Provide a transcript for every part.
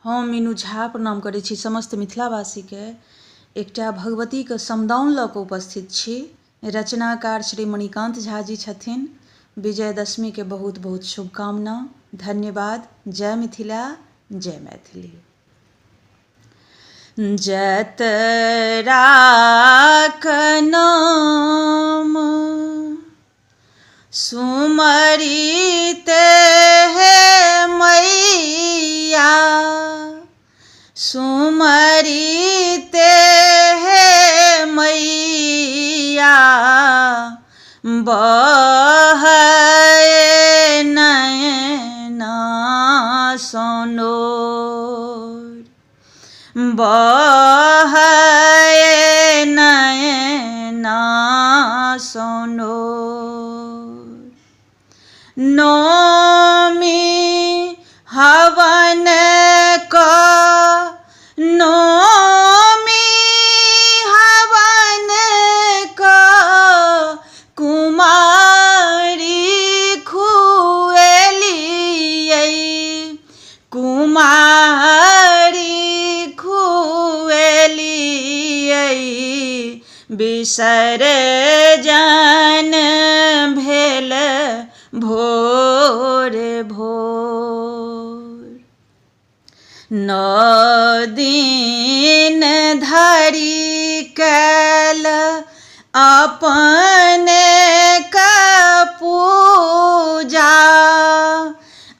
हम मीनू झा प्रणाम करै छी समस्त मिथिलावासीके। एकटा भगवतीके समदाउन लऽ कऽ उपस्थित छी। रचनाकार श्री मणिकान्त झा जी छथिन। विजयदशमीके बहुत बहुत शुभकामना। धन्यवाद। जय मिथिला, जय मैथिली। जतराक नाम सुमरिते हे मैया, सुमरिते हे मैया, बहै नयना सोनोर, बहै नयना सोनोर। नौमी हवन का, नौमी हवन का, कुमारी खुएलियै, कुमारी खुएलियै, विसर्जन भेल भोर भोर। 9 दिन धरि कैल अपने का पूजा,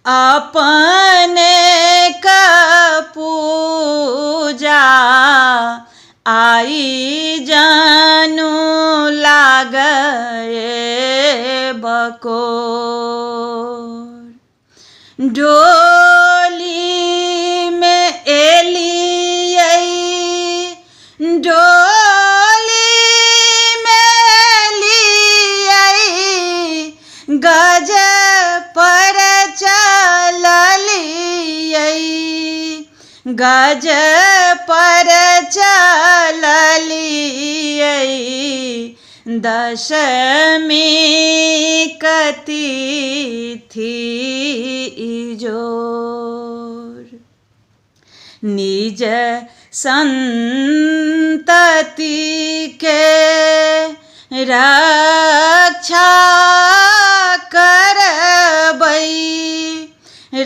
अपने का पूजा, आई जानू लागए बकोर। डोली में एलियै, डोली में एलियै, गज पर चललियै, गज पर चललियै, दशमी तिथि इजोर। निज संतति के रक्षा करबै,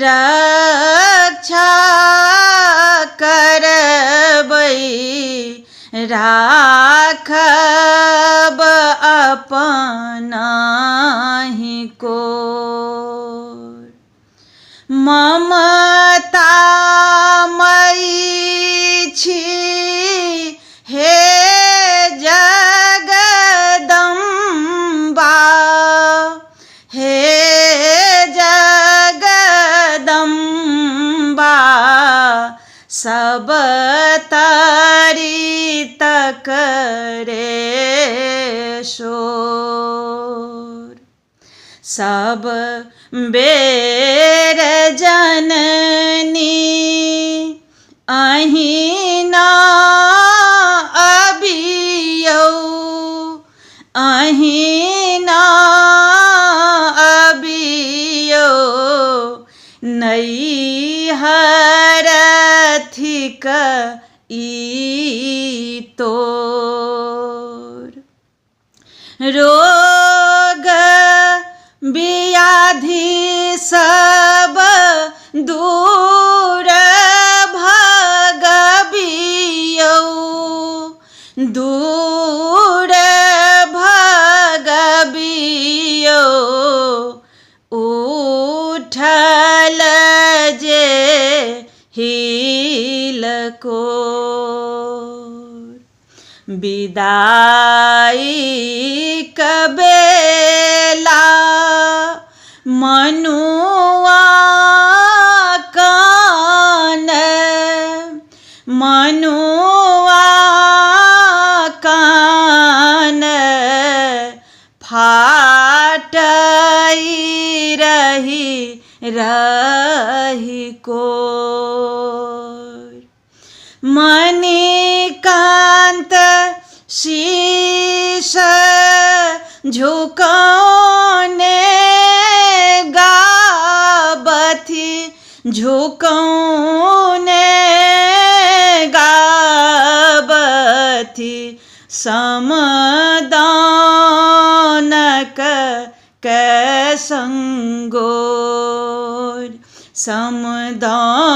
रक्षा करबै, राखब अपना ही कोर। ममता मयी छी हे जगदम्बा, हे जगदम्बा, सब तारी तक रे शोर। सब बेर जननी अहिना अबियौ, अहिना अबियौ, नैहर थिक ई तोर। रोग व्याधि सब दूर भगबियौ, दूर भगबियौ, उठल जे हिलकोर। विदाई कबेला मनुआ कान, मनुआ कान, फाटई रही रही कोर। मणिकान्त शीश झुकाने गाबथि झुकाने समदानक कैसंगोर समदानक